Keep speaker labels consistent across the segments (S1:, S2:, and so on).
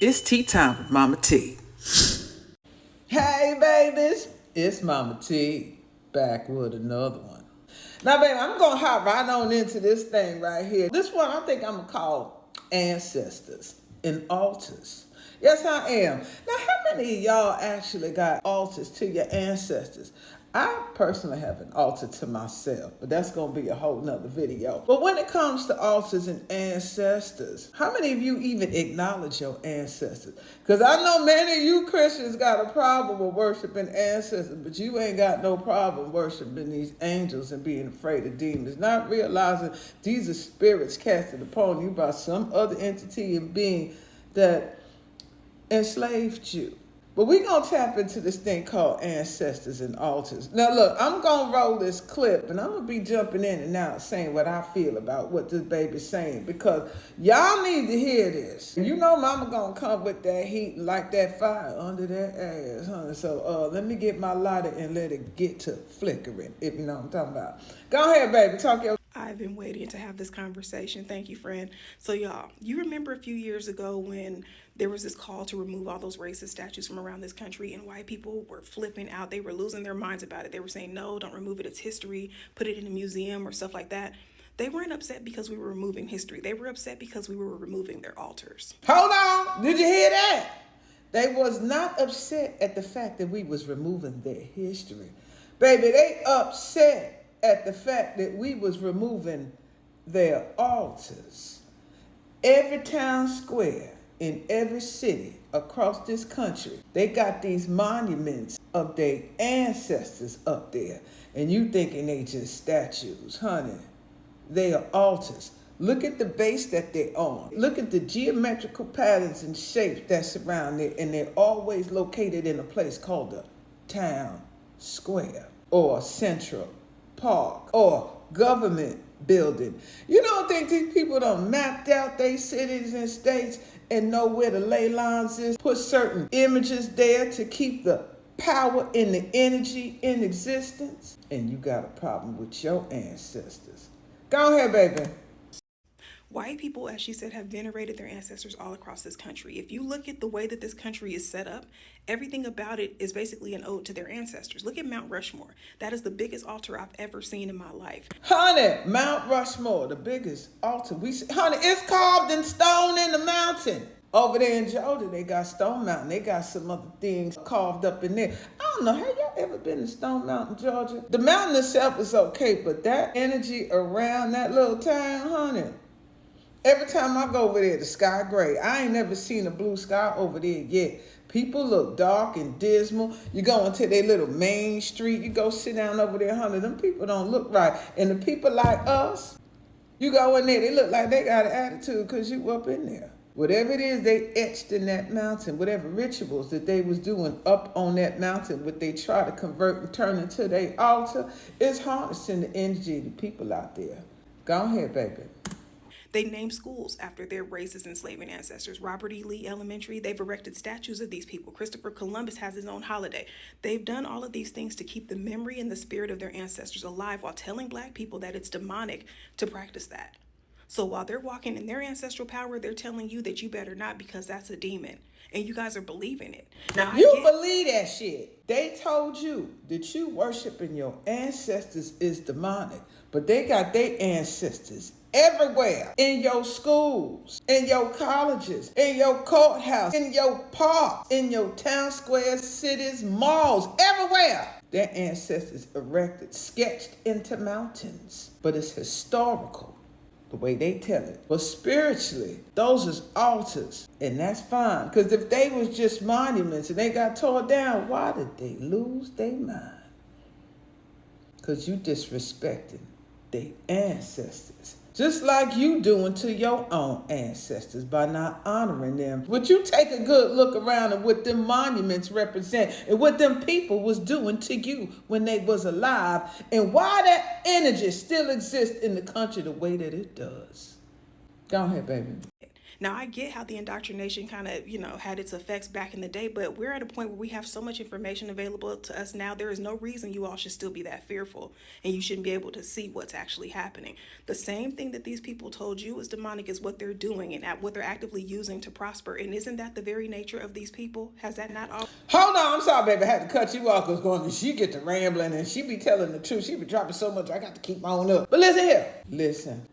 S1: It's tea time with MahMah Tea. Hey babies, it's MahMah Tea, back with another one. Now baby, I'm gonna hop right on into this thing right here. This one I think I'm gonna call ancestors and altars. Yes, I am. Now, how many of y'all actually got altars to your ancestors? I personally have an altar to myself, but that's going to be a whole nother video. But when it comes to altars and ancestors, how many of you even acknowledge your ancestors? Because I know many of you Christians got a problem with worshiping ancestors, but you ain't got no problem worshiping these angels and being afraid of demons, not realizing these are spirits casted upon you by some other entity and being that enslaved you. But we're going to tap into this thing called ancestors and altars. Now, look, I'm going to roll this clip, and I'm going to be jumping in and out saying what I feel about what this baby's saying, because y'all need to hear this. You know mama going to come with that heat and like that fire under that ass, honey. So let me get my lighter and let it get to flickering, if you know what I'm talking about. Go ahead, baby. Talk your...
S2: I've been waiting to have this conversation. Thank you, friend. So y'all, you remember a few years ago when there was this call to remove all those racist statues from around this country, and white people were flipping out. They were losing their minds about it. They were saying, no, don't remove it. It's history. Put it in a museum or stuff like that. They weren't upset because we were removing history. They were upset because we were removing their altars.
S1: Hold on. Did you hear that? They was not upset at the fact that we was removing their history. Baby, they upset at the fact that we was removing their altars. Every town square in every city across this country, they got these monuments of their ancestors up there. And you thinking they just statues, honey. They are altars. Look at the base that they're on. Look at the geometrical patterns and shapes that surround it, and they're always located in a place called the town square or central park or government building. You don't think these people done mapped out their cities and states and know where the ley lines is, put certain images there to keep the power and the energy in existence? And you got a problem with your ancestors. Go ahead, baby.
S2: White people, as she said, have venerated their ancestors all across this country. If you look at the way that this country is set up, everything about it is basically an ode to their ancestors. Look at Mount Rushmore. That is the biggest altar I've ever seen in my life.
S1: Honey, Mount Rushmore, the biggest altar. Honey, it's carved in stone in the mountain. Over there in Georgia, they got Stone Mountain. They got some other things carved up in there. I don't know, have y'all ever been to Stone Mountain, Georgia? The mountain itself is okay, but that energy around that little town, honey, every time I go over there, the sky gray. I ain't never seen a blue sky over there yet. People look dark and dismal. You go into their little main street, you go sit down over there, honey, them people don't look right. And the people like us, you go in there, they look like they got an attitude because you up in there. Whatever it is they etched in that mountain, whatever rituals that they was doing up on that mountain, what they try to convert and turn into their altar, is harnessing the energy of the people out there. Go ahead, baby.
S2: They named schools after their racist enslaving ancestors. Robert E. Lee Elementary, they've erected statues of these people. Christopher Columbus has his own holiday. They've done all of these things to keep the memory and the spirit of their ancestors alive while telling Black people that it's demonic to practice that. So while they're walking in their ancestral power, they're telling you that you better not because that's a demon. And you guys are believing it. Now,
S1: you believe that shit. They told you that you worshiping your ancestors is demonic, but they got their ancestors everywhere. In your schools, in your colleges, in your courthouse, in your parks, in your town squares, cities, malls, everywhere. Their ancestors erected, sketched into mountains. But it's historical, the way they tell it. But spiritually, those is altars. And that's fine. Because if they was just monuments and they got torn down, why did they lose their mind? Because you disrespecting their ancestors. Just like you doing to your own ancestors by not honoring them. Would you take a good look around at what them monuments represent and what them people was doing to you when they was alive, and why that energy still exists in the country the way that it does? Go ahead, baby.
S2: Now, I get how the indoctrination kind of, had its effects back in the day, but we're at a point where we have so much information available to us now. There is no reason you all should still be that fearful, and you shouldn't be able to see what's actually happening. The same thing that these people told you is demonic is what they're doing and what they're actively using to prosper. And isn't that the very nature of these people? Has that not all?
S1: Hold on, I'm sorry, baby. I had to cut you off because she get to rambling and she be telling the truth. She be dropping so much, I got to keep on up. But listen here. Listen.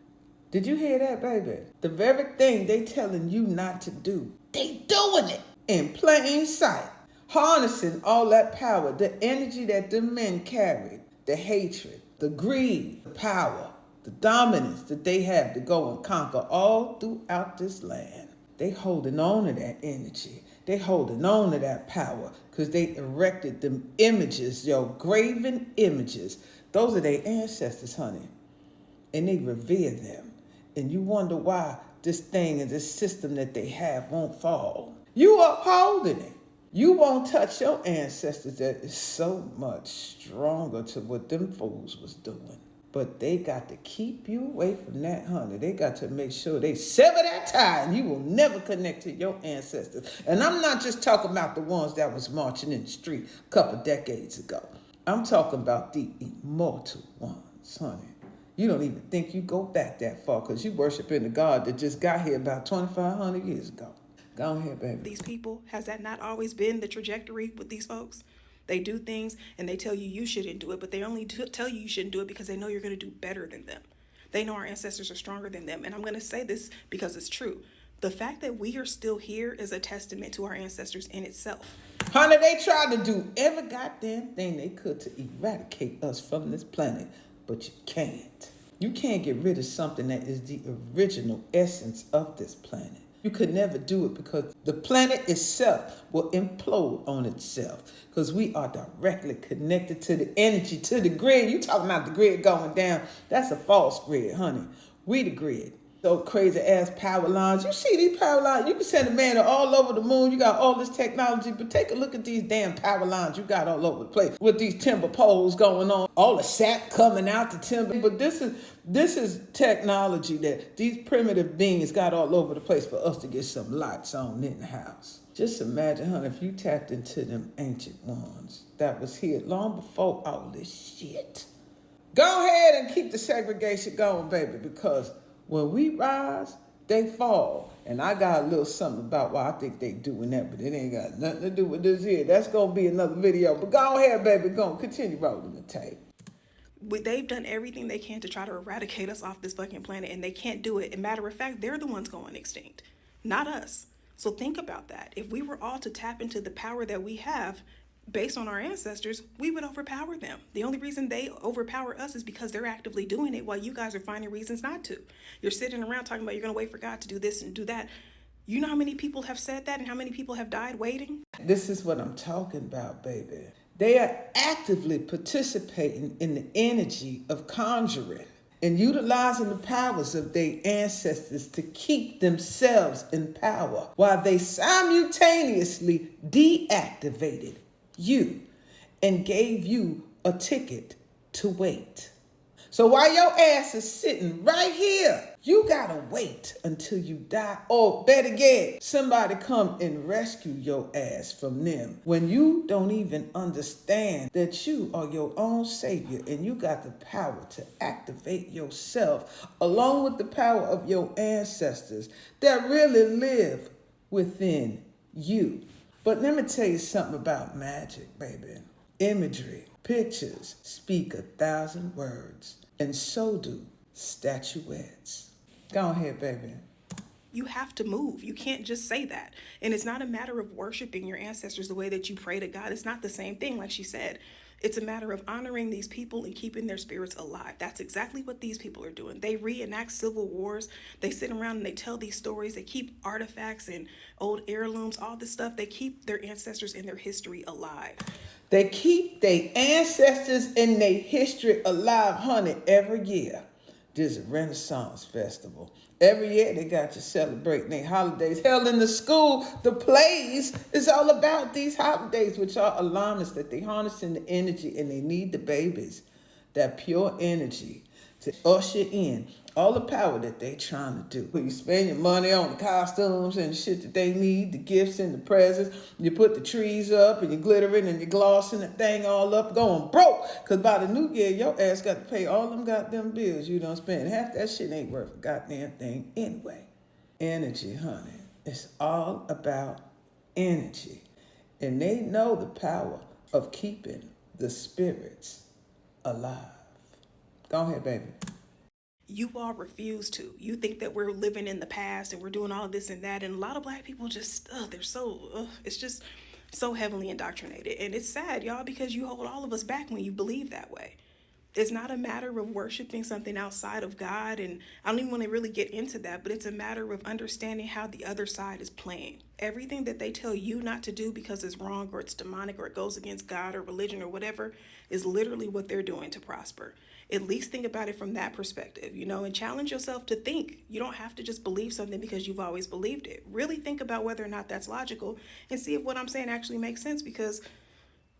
S1: Did you hear that, baby? The very thing they telling you not to do, they doing it in plain sight. Harnessing all that power, the energy that the men carried, the hatred, the greed, the power, the dominance that they have to go and conquer all throughout this land. They holding on to that energy. They holding on to that power because they erected them images, graven images. Those are their ancestors, honey. And they revere them. And you wonder why this thing and this system that they have won't fall. You upholding it. You won't touch your ancestors that is so much stronger to what them fools was doing. But they got to keep you away from that, honey. They got to make sure they sever that tie and you will never connect to your ancestors. And I'm not just talking about the ones that was marching in the street a couple decades ago. I'm talking about the immortal ones, honey. You don't even think you go back that far because you worshiping the God that just got here about 2,500 years ago. Go ahead, baby.
S2: These people, has that not always been the trajectory with these folks? They do things and they tell you shouldn't do it, but they only tell you shouldn't do it because they know you're going to do better than them. They know our ancestors are stronger than them. And I'm going to say this because it's true. The fact that we are still here is a testament to our ancestors in itself.
S1: Honey, they tried to do every goddamn thing they could to eradicate us from this planet. But you can't. You can't get rid of something that is the original essence of this planet. You could never do it because the planet itself will implode on itself because we are directly connected to the energy, to the grid. You talking about the grid going down. That's a false grid, honey. We the grid. Those crazy ass power lines. You see these power lines? You can send a man all over the moon. You got all this technology, but take a look at these damn power lines you got all over the place with these timber poles going on. All the sap coming out the timber. But this is technology that these primitive beings got all over the place for us to get some lights on in the house. Just imagine, honey, if you tapped into them ancient ones that was here long before all this shit. Go ahead and keep the segregation going, baby, because when we rise, they fall. And I got a little something about why I think they doing that, but it ain't got nothing to do with this here. That's going to be another video. But go ahead, baby. Go on. Continue rolling the tape.
S2: They've done everything they can to try to eradicate us off this fucking planet, and they can't do it. And matter of fact, they're the ones going extinct, not us. So think about that. If we were all to tap into the power that we have, based on our ancestors, we would overpower them. The only reason they overpower us is because they're actively doing it while you guys are finding reasons not to. You're sitting around talking about you're going to wait for God to do this and do that. You know how many people have said that and how many people have died waiting?
S1: This is what I'm talking about, baby. They are actively participating in the energy of conjuring and utilizing the powers of their ancestors to keep themselves in power while they simultaneously deactivated you and gave you a ticket to wait. So while your ass is sitting right here, you gotta wait until you die. Or better yet, somebody come and rescue your ass from them when you don't even understand that you are your own savior and you got the power to activate yourself along with the power of your ancestors that really live within you. But let me tell you something about magic, baby. Imagery, pictures speak 1,000 words, and so do statuettes. Go ahead, baby.
S2: You have to move. You can't just say that. And it's not a matter of worshiping your ancestors the way that you pray to God. It's not the same thing, like she said. It's a matter of honoring these people and keeping their spirits alive. That's exactly what these people are doing. They reenact civil wars. They sit around and they tell these stories. They keep artifacts and old heirlooms, all this stuff. They keep their ancestors and their history alive.
S1: They keep their ancestors and their history alive, honey, every year. There's a Renaissance festival. Every year they got you celebrating their holidays. Hell, in the school, the plays is all about these holidays, which are alignments that they harness in the energy and they need the babies. That pure energy to usher in all the power that they trying to do. You spend your money on the costumes and the shit that they need, the gifts and the presents. You put the trees up and you're glittering and you're glossing the thing all up, going broke. Because by the new year, your ass got to pay all them goddamn bills you done spend. Half that shit ain't worth a goddamn thing anyway. Energy, honey. It's all about energy. And they know the power of keeping the spirits alive. Go ahead, baby.
S2: You all refuse to. You think that we're living in the past and we're doing all this and that. And a lot of black people just, they're so, it's just so heavily indoctrinated. And it's sad, y'all, because you hold all of us back when you believe that way. It's not a matter of worshiping something outside of God. And I don't even want to really get into that, but it's a matter of understanding how the other side is playing. Everything that they tell you not to do because it's wrong or it's demonic or it goes against God or religion or whatever is literally what they're doing to prosper. At least think about it from that perspective, and challenge yourself to think. You don't have to just believe something because you've always believed it. Really think about whether or not that's logical and see if what I'm saying actually makes sense, because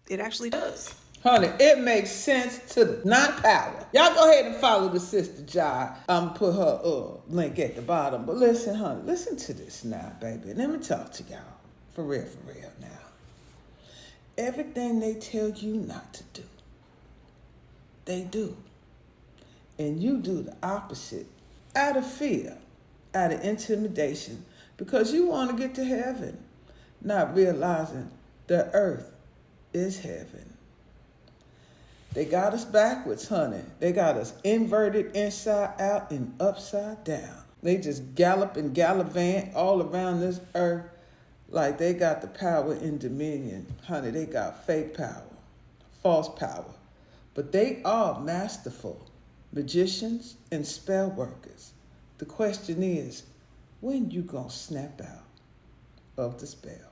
S2: it actually does.
S1: Honey, it makes sense to the non-power. Y'all go ahead and follow the sister Jai. I'm going to put her link at the bottom. But listen, honey, listen to this now, baby. Let me talk to y'all. For real now. Everything they tell you not to do, they do. And you do the opposite out of fear, out of intimidation, because you want to get to heaven, not realizing the earth is heaven. They got us backwards, honey. They got us inverted inside out and upside down. They just gallop and gallivant all around this earth like they got the power and dominion. Honey, they got fake power, false power. But they are masterful magicians and spell workers. The question is, when you gonna snap out of the spell?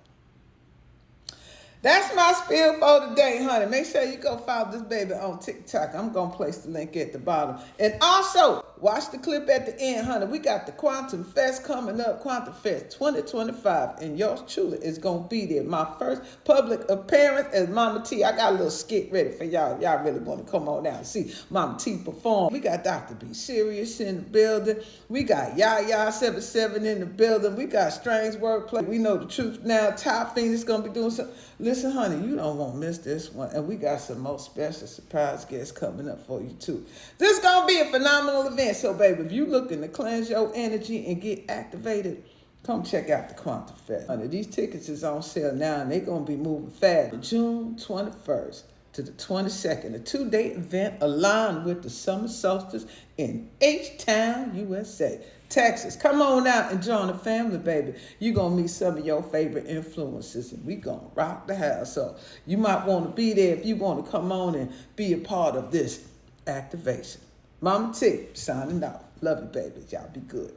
S1: That's my spiel for today, honey. Make sure you go follow this baby on TikTok. I'm going to place the link at the bottom. And also, watch the clip at the end, honey. We got the Quantum Fest coming up, Quantum Fest 2025. And yours truly is going to be there. My first public appearance as MahMah Tea. I got a little skit ready for y'all. Y'all really want to come on down and see MahMah Tea perform. We got Dr. B Serious in the building. We got Yaya77 in the building. We got Strange Wordplay. We know the truth now. Top Fiend is going to be doing something. Listen, honey, you don't want to miss this one. And we got some more special surprise guests coming up for you, too. This is going to be a phenomenal event. So, baby, if you looking to cleanse your energy and get activated, come check out the Quantum Fest. Honey, these tickets is on sale now, and they're going to be moving fast. June 21st to the 22nd, a 2-day event aligned with the summer solstice in H-Town, USA. Texas. Come on out and join the family, baby. You're going to meet some of your favorite influencers, and we going to rock the house. So you might want to be there if you want to come on and be a part of this activation. MahMah Tea, signing off. Love you, babies. Y'all be good.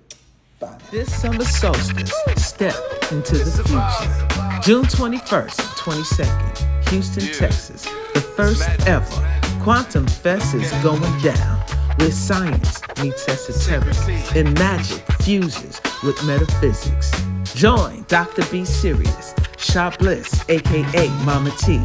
S1: Bye now. This summer solstice, step into the future. June 21st, 22nd, Houston, Texas. The first ever Quantum Fest is going down, where science meets esoteric and magic fuses with metaphysics. Join Dr. B Serious, Sha Bliss, aka MahMah Tea,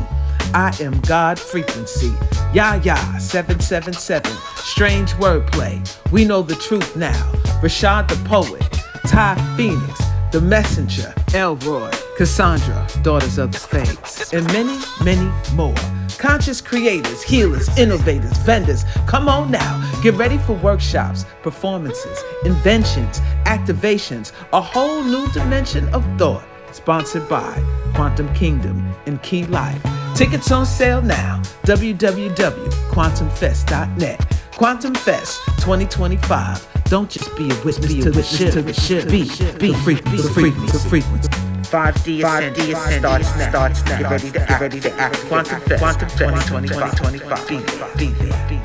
S1: I Am God Frequency, Yaya777, Strange Wordplay, We Know the Truth Now, Rashad the Poet, Ty Phoenix, The Messenger, Elroy, Cassandra, Daughters of the Fates, and many, many more. Conscious creators, healers, innovators, vendors, come on now. Get ready for workshops, performances, inventions, activations, a whole new dimension of thought. Sponsored by Quantum Kingdom and Key Life. Tickets on sale now. www.quantumfest.net. Quantum Fest 2025. Don't just be a witness to the ship. Be the frequency. 5D ascent starts now. Get ready to act. Quantum Fest 2025. Be there.